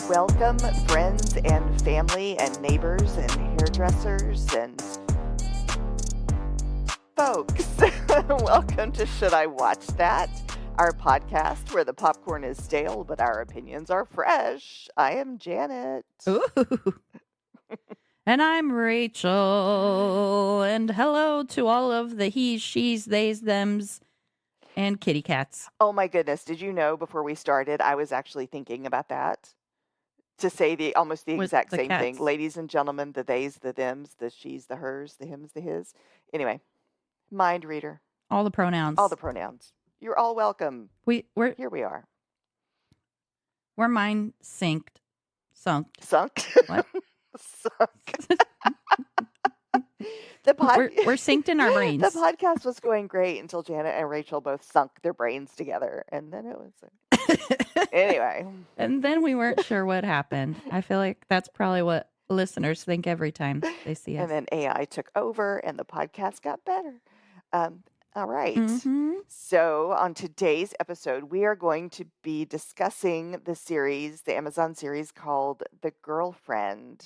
Welcome, friends and family and neighbors and hairdressers and folks. Welcome to Should I Watch That? Our podcast where the popcorn is stale, but our opinions are fresh. I am Janet. Ooh. And I'm Rachel. And hello to all of the he's, she's, they's, thems, and kitty cats. Oh my goodness. Did you know before we started, I was actually thinking about that? To say almost the exact same cats. thing. Ladies and gentlemen, the theys, the thems, the she's, the hers, the hims, the his. Anyway, mind reader. All the pronouns. All the pronouns. You're all welcome. We're Here we are. We're mind synced. Sunk. What? Sunk. We're synced in our brains. The podcast was going great until Janet and Rachel both sunk their brains together. And then it was anyway. And then we weren't sure what happened. I feel like that's probably what listeners think every time they see us. And then AI took over and the podcast got better. All right. Mm-hmm. So on today's episode, we are going to be discussing the series, the Amazon series called The Girlfriend.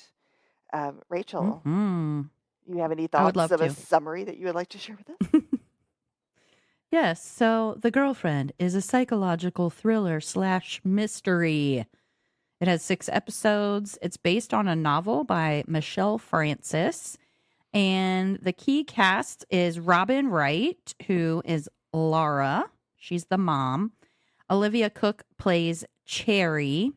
Rachel, you have any thoughts of a summary that you would like to share with us? Yes. So The Girlfriend is a psychological thriller / mystery. It has 6 episodes. It's based on a novel by Michelle Francis. And the key cast is Robin Wright, who is Laura. She's the mom. Olivia Cook plays Cherry.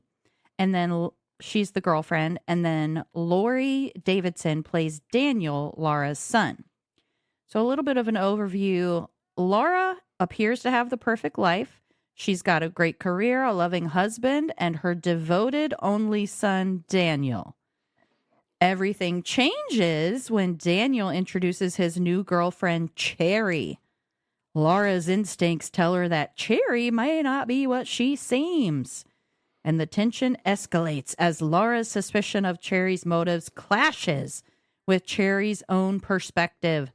And then she's the girlfriend. And then Lori Davidson plays Daniel, Laura's son. So a little bit of an overview. Laura appears to have the perfect life. She's got a great career, a loving husband, and her devoted only son, Daniel. Everything changes when Daniel introduces his new girlfriend, Cherry. Laura's instincts tell her that Cherry may not be what she seems. And the tension escalates as Laura's suspicion of Cherry's motives clashes with Cherry's own perspective.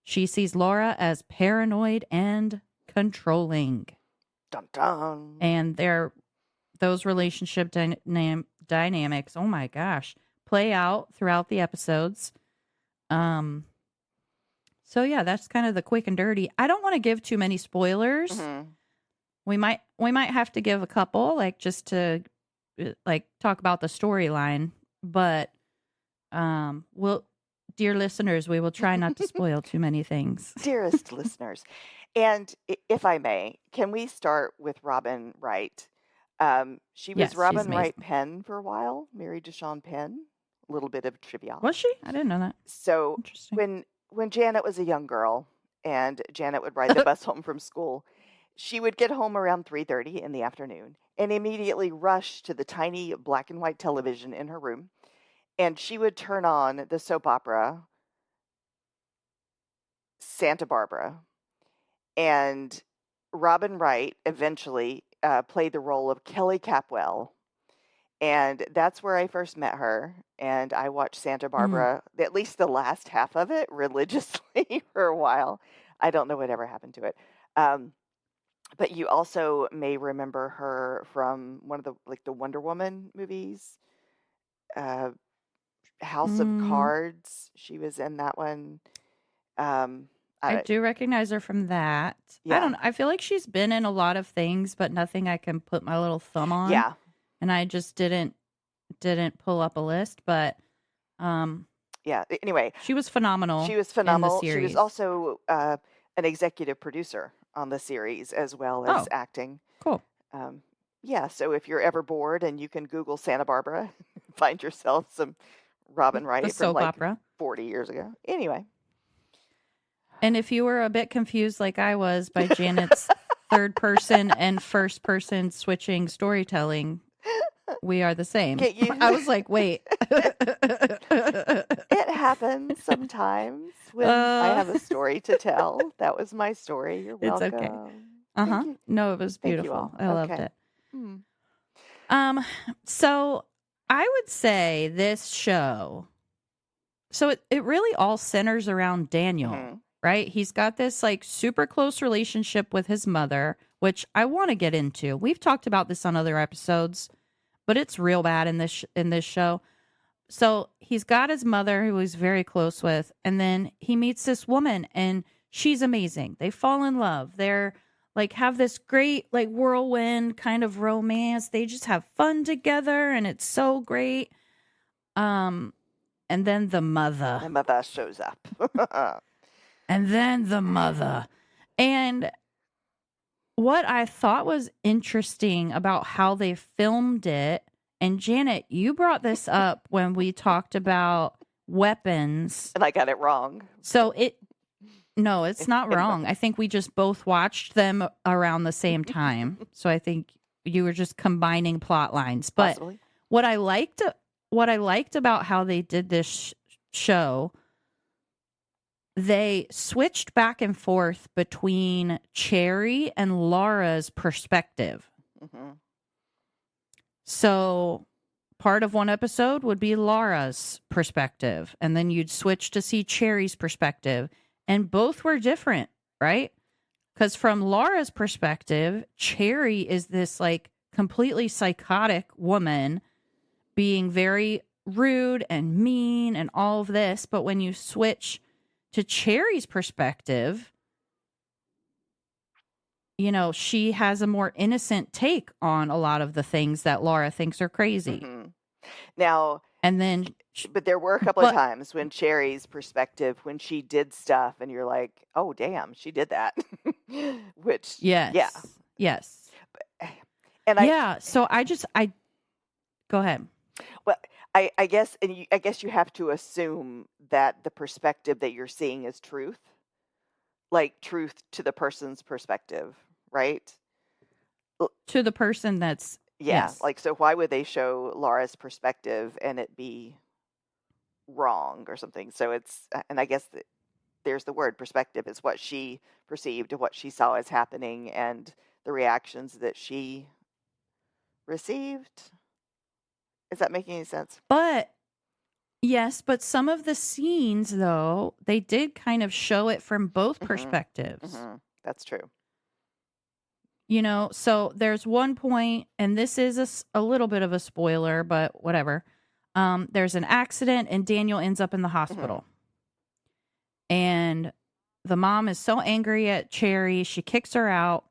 She sees Laura as paranoid and controlling. Dun, dun. And those relationship dynamics, oh my gosh, play out throughout the episodes. So yeah, that's kind of the quick and dirty. I don't want to give too many spoilers. Mm-hmm. We might have to give a couple, like just to talk about the storyline. But dear listeners, we will try not to spoil too many things. Dearest listeners. And if I may, can we start with Robin Wright? She was Robin Wright Penn for a while, married to Sean Penn. A little bit of trivia. Was she? I didn't know that. So when Janet was a young girl and Janet would ride the bus home from school, she would get home around 3:30 in the afternoon and immediately rush to the tiny black and white television in her room. And she would turn on the soap opera Santa Barbara. And Robin Wright eventually played the role of Kelly Capwell. And that's where I first met her. And I watched Santa Barbara, at least the last half of it, religiously for a while. I don't know whatever happened to it. But you also may remember her from one of the Wonder Woman movies. House of Cards. She was in that one. I do recognize her from that. Yeah. I don't know. I feel like she's been in a lot of things, but nothing I can put my little thumb on. Yeah. And I just didn't pull up a list, but yeah. Anyway, she was phenomenal. She was phenomenal. In the series. She was also an executive producer on the series as well as acting. Cool. Yeah. So if you're ever bored and you can Google Santa Barbara, find yourself some Robin Wright the from soap opera 40 years ago. Anyway. And if you were a bit confused like I was by Janet's third person and first person switching storytelling, we are the same. I was like, wait. It happens sometimes when I have a story to tell. That was my story. You're welcome. It's okay. No, it was beautiful. I loved it. So I would say this show, so it really all centers around Daniel, right? He's got this super close relationship with his mother, which I want to get into. We've talked about this on other episodes, but it's real bad in this show. So he's got his mother who he's very close with, and then he meets this woman, and she's amazing. They fall in love. They're like have this great like whirlwind kind of romance. They just have fun together, and it's so great. Um, and then the mother, And mother shows up. and then the mother, and what I thought was interesting about how they filmed it, and Janet, you brought this up when we talked about weapons. And I got it wrong. So no, it's not wrong. I think we just both watched them around the same time. So I think you were just combining plot lines. But Possibly. what I liked about how they did this show, they switched back and forth between Cherry and Laura's perspective. Mm-hmm. So part of one episode would be Laura's perspective, and then you'd switch to see Cherry's perspective, and both were different, right? Because from Laura's perspective, Cherry is this like completely psychotic woman being very rude and mean and all of this. But when you switch to Cherry's perspective, you know, she has a more innocent take on a lot of the things that Laura thinks are crazy. Mm-hmm. Now, And then, but there were a couple of times when Cherry's perspective, when she did stuff, and you're like, "Oh, damn, she did that." Which, yes, yes, and So I go ahead. well, I guess, and I guess you have to assume that the perspective that you're seeing is truth, like truth to the person's perspective, right? To the person that's yes. Like, so why would they show Laura's perspective and it be wrong or something? So it's, and I guess there's the word perspective. It's what she perceived, what she saw as happening, and the reactions that she received. Is that making any sense? But yes, but some of the scenes though, they did kind of show it from both perspectives. Mm-hmm. That's true. You know, so there's one point, and this is a little bit of a spoiler, but whatever. There's an accident, and Daniel ends up in the hospital. And the mom is so angry at Cherry, she kicks her out,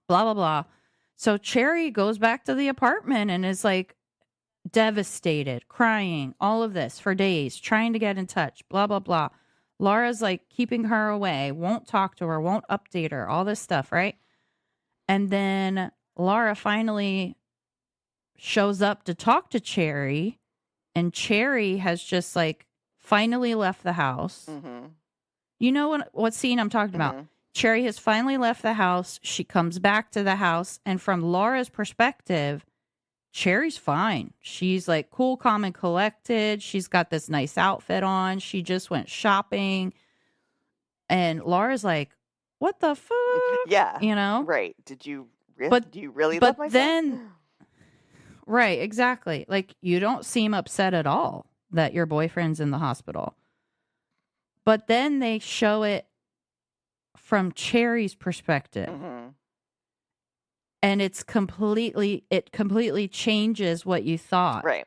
blah, blah, blah. So Cherry goes back to the apartment and is like devastated, crying, all of this for days, trying to get in touch, blah, blah, blah. Laura's like keeping her away, won't talk to her, won't update her, all this stuff, right? And then Laura finally shows up to talk to Cherry, and Cherry has just like finally left the house. Mm-hmm. You know what scene I'm talking about? Cherry has finally left the house. She comes back to the house, and from Laura's perspective, Cherry's fine. She's like cool, calm, and collected. She's got this nice outfit on. She just went shopping. And Laura's like, what the fuck? Yeah. You know? Right. Do you really but love my then, right, exactly. Like, you don't seem upset at all that your boyfriend's in the hospital. But then they show it from Cherry's perspective. Mm-hmm. And it completely changes what you thought. Right.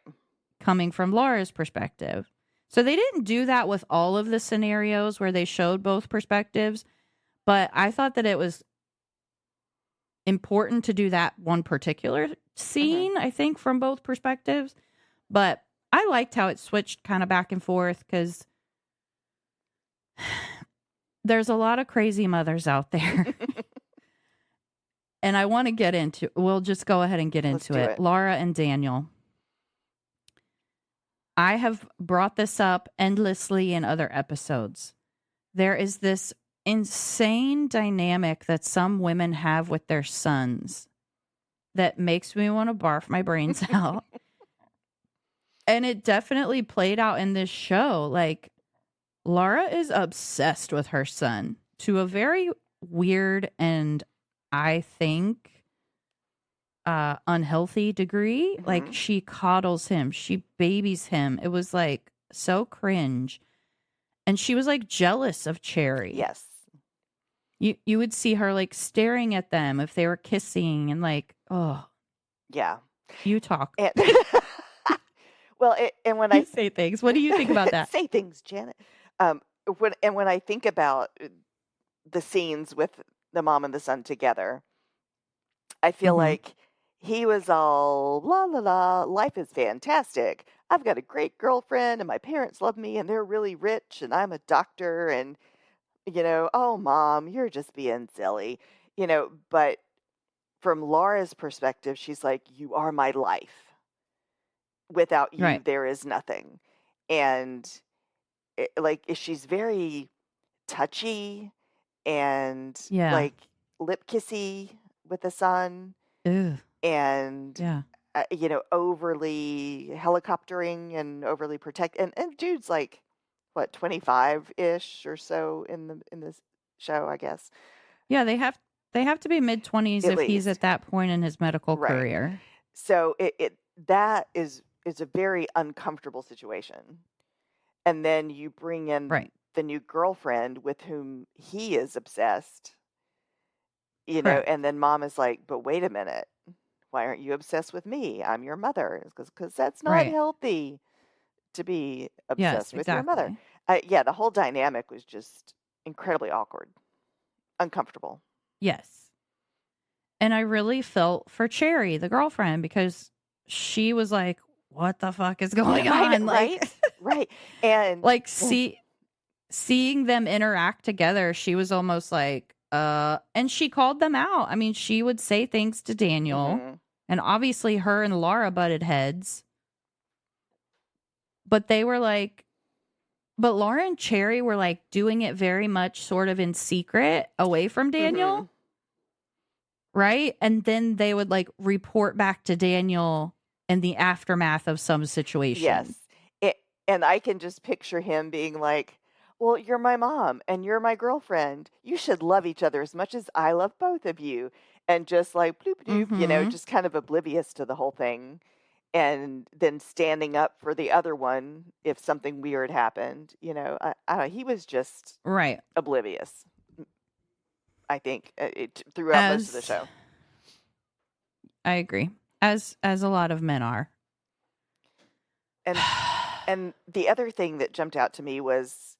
Coming from Laura's perspective. So they didn't do that with all of the scenarios where they showed both perspectives. But I thought that it was important to do that one particular scene, I think, from both perspectives. But I liked how it switched kind of back and forth because there's a lot of crazy mothers out there. And I want to get into, we'll just go ahead and get into it. Laura and Daniel. I have brought this up endlessly in other episodes. There is this insane dynamic that some women have with their sons that makes me want to barf my brains out. And it definitely played out in this show. Like, Laura is obsessed with her son to a very weird and, I think, unhealthy degree. Mm-hmm. Like, she coddles him. She babies him. It was like so cringe. And she was like jealous of Cherry. Yes. You would see her like staring at them if they were kissing and like, oh. Yeah. You talk. And well, and when You I say things. What do you think about that? say things, Janet. Um, when I think about the scenes with the mom and the son together, I feel Mhm. like he was all la la la, life is fantastic. I've got a great girlfriend and my parents love me and they're really rich and I'm a doctor and oh mom, you're just being silly. But from Laura's perspective, she's like, you are my life. Without you, Right. there is nothing. And she's very touchy and Yeah. like lip kissy with the son Ew. and Yeah. overly helicoptering and overly protect and dude's like what 25-ish or so in this show, I guess, Yeah, they have to be mid-20s at if he's least. at that point in his medical Right. career. So it that is a very uncomfortable situation. And then you bring in Right. the new girlfriend with whom he is obsessed, Correct. and then mom is like, but wait a minute. Why aren't you obsessed with me? I'm your mother. Because that's not Right. healthy to be Yes, obsessed with your mother. exactly. Yeah, the whole dynamic was just incredibly awkward, uncomfortable. Yes. And I really felt for Cherry, the girlfriend, because she was like, "What the fuck is going I know, on?" Like right? Right. And like seeing them interact together, she was almost like, and she called them out. I mean, she would say things to Daniel, mhm. and obviously her and Laura butted heads, but they were like, but Laura and Cherry were like doing it very much sort of in secret away from Mhm. Daniel, right? And then they would like report back to Daniel in the aftermath of some Yes. situation. It, and I can just picture him being like, "Well, you're my mom and you're my girlfriend. You should love each other as much as I love both of you." And just like bloop doop, Mhm. just kind of oblivious to the whole thing. And then standing up for the other one if something weird happened. I don't know, he was just Right. oblivious, I think, throughout most of the As show. I agree. As a lot of men are. And and the other thing that jumped out to me was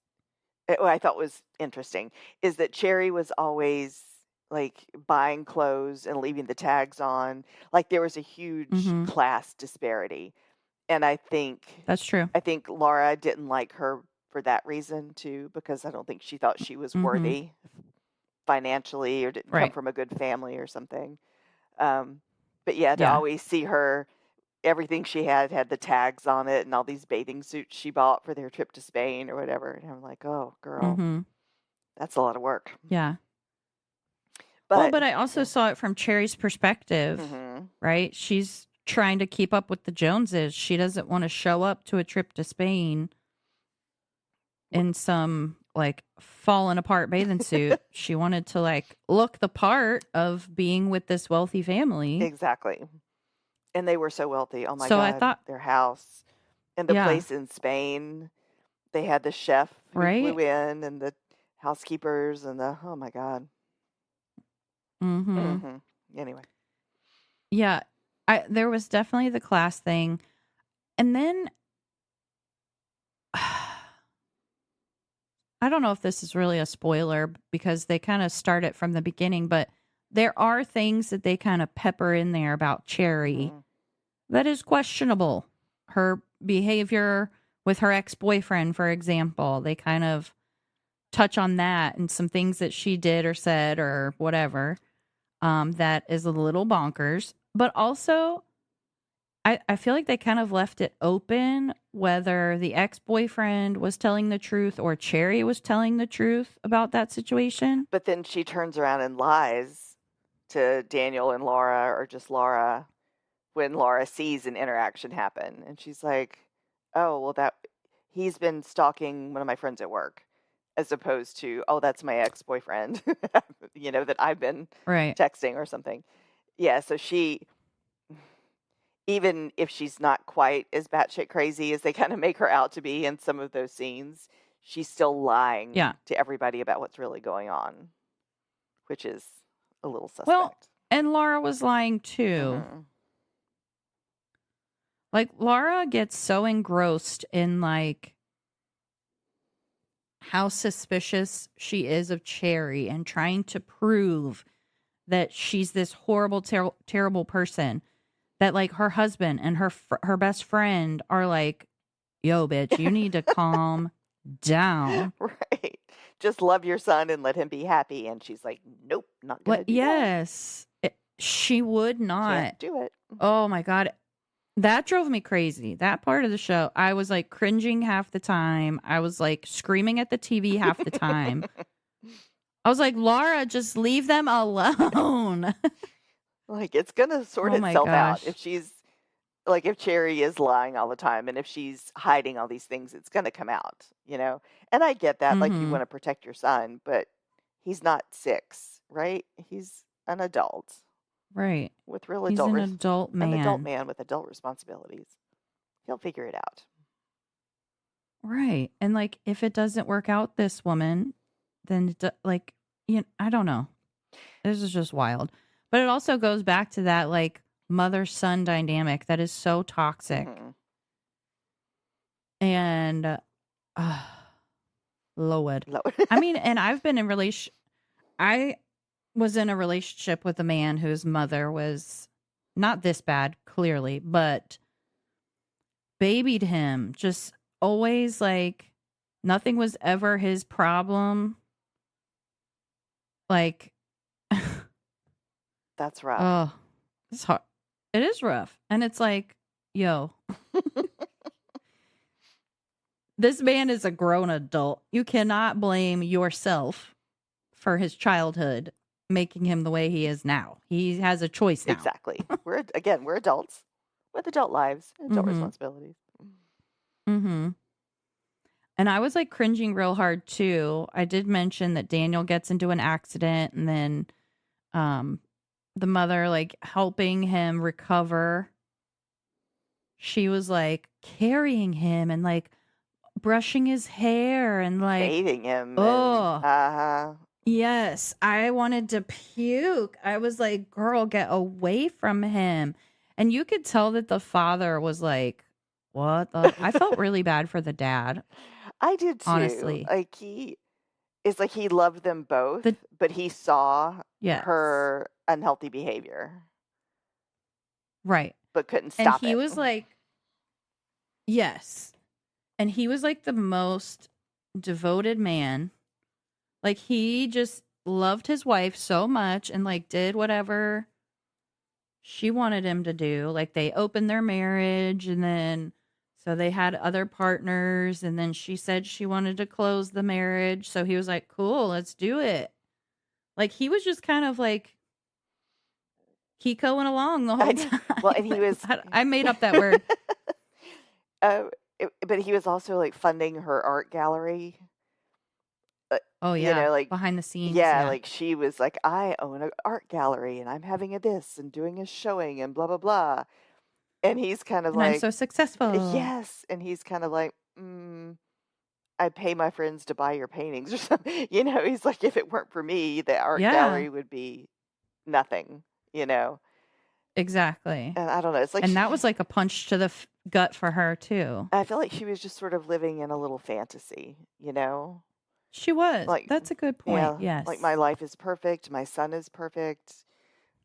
what I thought was interesting is that Cherry was always like buying clothes and leaving the tags on. Like there was a huge Mhm. class disparity. And That's true. I think Laura didn't like her for that reason too, because I don't think she thought she was Mhm. worthy financially or didn't come Right. from a good family or something. Um, but yeah, to Yeah. always see her, everything she had the tags on it and all these bathing suits she bought for their trip to Spain or whatever. And I'm like, oh, girl, Mhm. that's a lot of work. Yeah. Well, But but I also yeah. saw it from Cherry's perspective, Hmm. right? She's trying to keep up with the Joneses. She doesn't want to show up to a trip to Spain in some like fallen apart bathing suit. She wanted to like look the part of being with this wealthy family. Exactly. And they were so wealthy. Oh my So I God. thought, Their house and the yeah, place in Spain. They had the chef who right? flew in and the housekeepers and oh my God. Mhm. Hmm. Anyway. Yeah. I there was definitely the class thing. And then I don't know if this is really a spoiler because they kind of start it from the beginning, but there are things that they kind of pepper in there about Cherry Hmm. that is questionable. Her behavior with her ex-boyfriend, for example, they kind of touch on that and some things that she did or said or whatever, that is a little bonkers. But also, I feel like they kind of left it open whether the ex-boyfriend was telling the truth or Cherry was telling the truth about that situation. But then she turns around and lies to Daniel and Laura, or just Laura, when Laura sees an interaction happen. And she's like, oh, well, he's been stalking one of my friends at work, as opposed to, oh, that's my ex boyfriend, that I've been Right. texting or something. Yeah. So she, even if she's not quite as batshit crazy as they kind of make her out to be in some of those scenes, she's still lying Yeah. to everybody about what's really going on, which is a little Well, suspect. and Laura was lying too. Hmm. Like Laura gets so engrossed in like how suspicious she is of Cherry and trying to prove that she's this horrible, terrible person that like her husband and her best friend are like, "Yo, bitch, you need to calm down." Right. Just love your son and let him be happy. And she's like, nope, not going What? to do that. Yes, she would not. Can't do it. Oh my god, that drove me crazy. That part of the show, I was like cringing half the time. I was like screaming at the TV half the time. I was like, Laura, just leave them alone. Like, it's going to sort Oh my itself out. gosh. If she's like, if Cherry is lying all the time and if she's hiding all these things, it's going to come out, you know? And I get that. Like, you Mm-hmm. want to protect your son, but he's not 6, right? He's an adult Right. with real He's an adult an adult man. man with adult responsibilities. He'll figure it out. Right. And like, if it doesn't work out this woman, then like, you know, I don't know. This is just wild. But it also goes back to that like mother son dynamic that is so toxic. Hmm. And Lord. No. I mean, and I've been in I was in a relationship with a man whose mother was not this bad, clearly, but babied him. Just always like nothing was ever his problem. Like, That's rough. oh, it's hard. It is rough. And it's like, yo, this man is a grown adult. You cannot blame yourself for his childhood making him the way he is now. He has a choice now. Exactly. We're adults with adult lives, adult responsibilities. Mm-hmm. And I was like cringing real hard too. I did mention that Daniel gets into an accident and then the mother like helping him recover. She was like carrying him and like brushing his hair and like Bathing him. oh yes, I wanted to puke. I was like, girl, get away from him. And you could tell that the father was like, what the I felt really bad for the dad, I did too. honestly. Like it's like he loved them both, but he saw Yes. her unhealthy behavior, Right. but couldn't And stop he it. was like, yes. And he was like the most devoted man. Like he just loved his wife so much and like did whatever she wanted him to do. Like they opened their marriage and then so they had other partners and then she said she wanted to close the marriage. So he was like, cool, let's do it. Like he was just kind of like Kikoing along the whole time. Well, and he was. I made up that word. But he was also like funding her art gallery. Oh You yeah, know, like behind the scenes. yeah, Yeah. like she was like, I own an art gallery and I'm having a this and doing a showing and blah blah blah. And he's kind of And I'm like, so successful. yes, and he's kind of like, I pay my friends to buy your paintings or something. You know, he's like, if it weren't for me, the art Yeah. gallery would be nothing. You know. Exactly. And I don't know. It's like, And that was like a punch to the gut for her too. I feel like she was just sort of living in a little fantasy. You know. She was. Like, That's a good point. yeah, Yes. like my life is perfect. My son is perfect.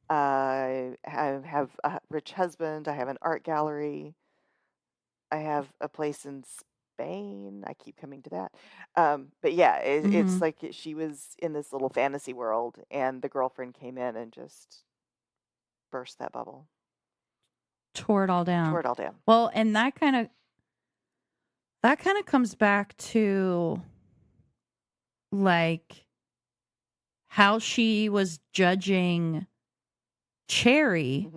I have a rich husband. I have an art gallery. I have a place in Spain. I keep coming to that. But yeah, it's like she was in this little fantasy world, and the girlfriend came in and just burst that bubble. Tore it all down. Tore it all down. Well, and that kind of comes back to like how she was judging Cherry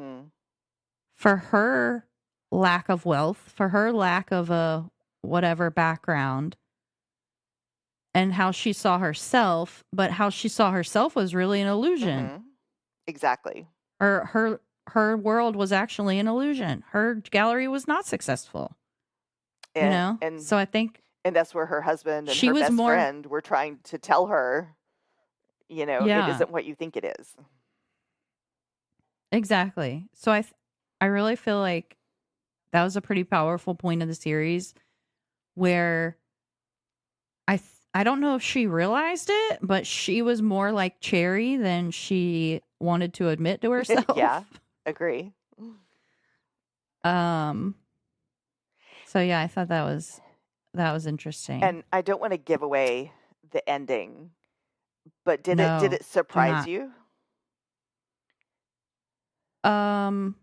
for her lack of wealth, for her lack of a whatever background, and how she saw herself, but how she saw herself was really an illusion. Exactly. Or her world was actually an illusion. Her gallery was not successful. And, you know? And so I think and that's where her husband and she her was best more, friend were trying to tell her, you know, it isn't what you think it is. Exactly. So I really feel like that was a pretty powerful point of the series where I don't know if she realized it, but she was more like Cherry than she wanted to admit to Yeah, herself. agree. um so yeah, I thought that was interesting. And I don't want to give away the ending, but did No, it do surprise not. you? Um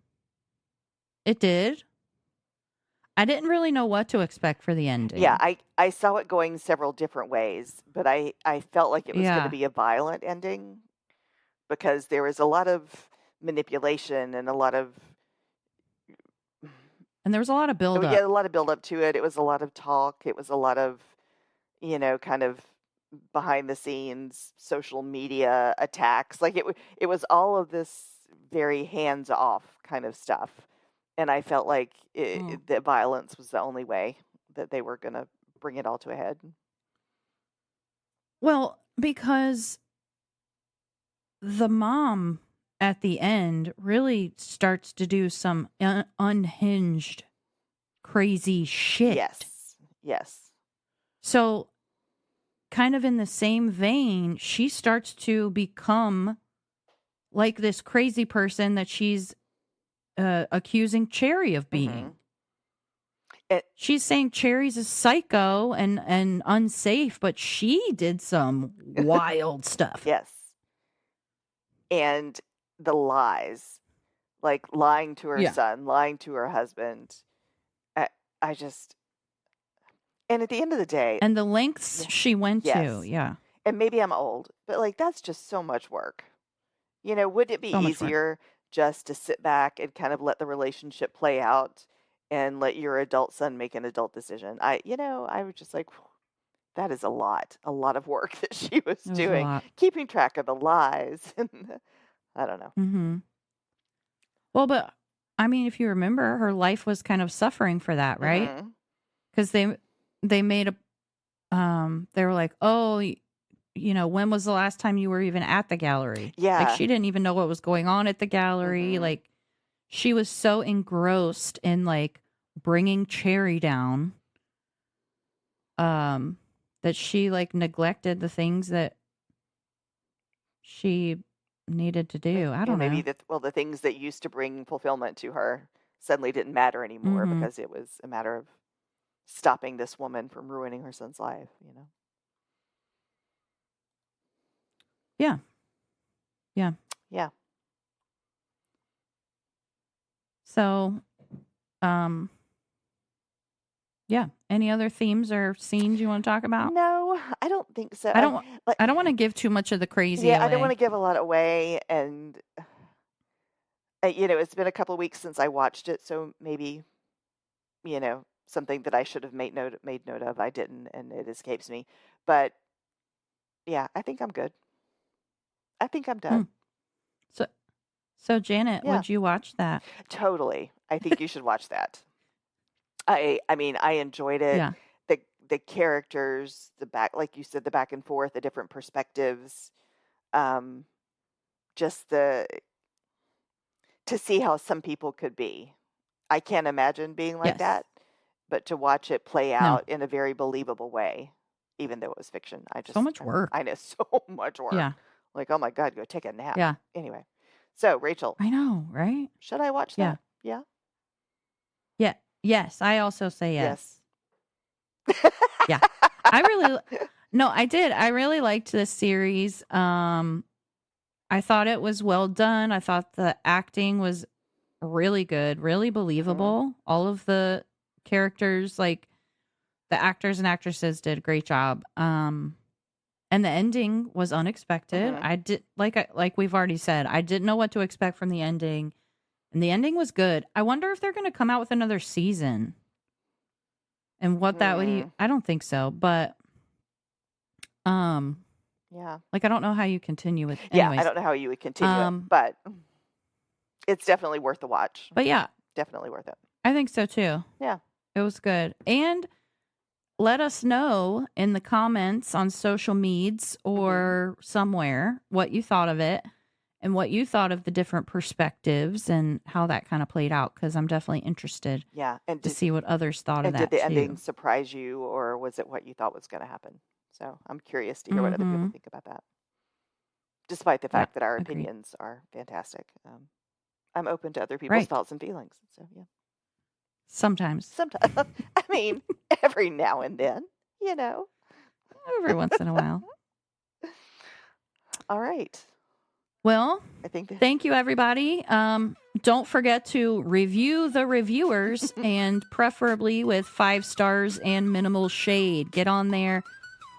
it did. I didn't really know what to expect for the Yeah, ending. I saw it going several different ways, but I felt like it was going to Yeah. be a violent ending because there was a lot of manipulation and a lot of And there was a lot of oh build yeah, up. a lot of build up to it. It was a lot of talk. It was a lot of, kind of behind the scenes social media attacks. Like it was all of this very hands off kind of stuff. And I felt like Mm. the violence was the only way that they were going to bring it all to a head. Well, because the mom at the end really starts to do some unhinged, crazy shit. Yes. Yes. So, kind of in the same vein, she starts to become like this crazy person that she's accusing Cherry of being. Mhm. It, She's saying Cherry's a psycho and unsafe, but she did some wild stuff. yes. And the lies, like lying to her Yeah. son, lying to her husband. I, I just, and at the end of the day, And the lengths yeah, she went to. yes. Yeah. And maybe I'm old, but like that's just so much work. Would it be So much work. easier just to sit back and kind of let the relationship play out and let your adult son make an adult decision? I was just like, that is a lot of work that she was It was a doing, lot. keeping track of the lies. And I don't know. Mm-hmm. Well, but I mean, if you remember, her life was kind of suffering for that, right? Hmm. Because they made a they were like, oh, when was the last time you were even at the gallery? Like Yeah. she didn't even know what was going on at the gallery. Hmm. Like she was so engrossed in like bringing Cherry down, um, that she like neglected the things that she needed to do. I Yeah, don't maybe know. the things that used to bring fulfillment to her suddenly didn't matter anymore Mm-hmm. because it was a matter of stopping this woman from ruining her son's life. Yeah. Yeah. Yeah. So, um, yeah. Any other themes or scenes you want to talk about? No, I don't think so. I don't. Like, I don't want to give too much of the crazy yeah, I don't want away. to give a lot away, and it's been a couple weeks since I watched it, so maybe something that I should have made note of, I didn't, and it escapes me. But yeah, I think I'm good. I think I'm Hmm. done. So, Janet, Yeah, would you watch that? totally. I think you should watch that. I mean, I enjoyed it. Yeah. The characters, the back, like you said, the back and forth, the different perspectives, um, just the to see how some people could be. I can't imagine being like Yes. that, but to watch it play No. out in a very believable way, even though it was fiction, So much I work. know so much work. Yeah. Like, oh my God, go take a nap. Yeah. Anyway, so Rachel, I know, right? should I watch Yeah. that? Yeah. Yeah. Yes. I also say Yes. yes. Yeah. I really. No, I did. I really liked this series. I thought it was well done. I thought the acting was really good, really Hmm. believable. All of the characters, like the actors and actresses, did a great job. And the ending was unexpected. Hmm. I did like we've already said, I didn't know what to expect from the ending, and the ending was good. I wonder if they're going to come out with another season and what that would. Mm, I don't think so, but um, yeah. like I don't know how you continue with. Yeah. I Anyways, don't know how you would continue it, um, but it's definitely worth the watch. but yeah, Definitely worth it. I think so too. Yeah. It was good, and let us know in the comments on social meds Hmm. or somewhere what you thought of it. and what you thought of the different perspectives and how that kind of played out, because I'm definitely interested Yeah. to see what others thought of And did that the ending too. surprise you, or was it what you thought was going to happen? So I'm curious to hear what other people Mm-hmm. think about that, despite the Yeah, fact that our agreed. opinions are fantastic. I'm open to other people's Right. thoughts and feelings. So, yeah. Sometimes. Sometimes, I mean, every now and then, you know. Every once in a while. All right. Well, I think that. thank you, everybody. Don't forget to review the reviewers and preferably with 5 stars and minimal shade. Get on there,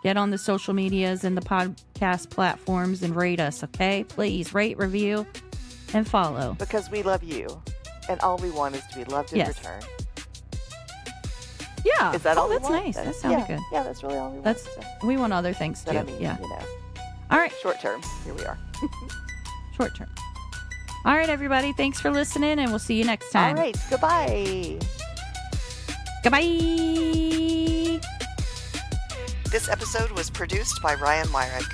get on the social medias and the podcast platforms and rate us, okay? Please rate, review, and follow. Because we love you, and all we want is to be loved in Yes. return. Yeah. Is that all we that's want? nice. That sounded good. Yeah, that's really all we want. That's So. we want other things too. But I mean, yeah. you know, All right. short term, here we are. Short term. All right, everybody. Thanks for listening, and we'll see you next time. All right. Goodbye. Goodbye. This episode was produced by Ryan Myrick.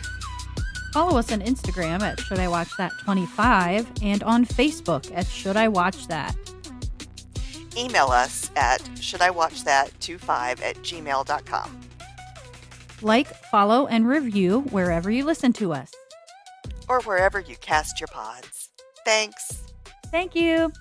Follow us on Instagram at Should I Watch That 25 and on Facebook at Should I Watch That. Email us at shouldIwatchthat25@gmail.com. Like, follow, and review wherever you listen to us. Or wherever you cast your pods. Thanks. Thank you.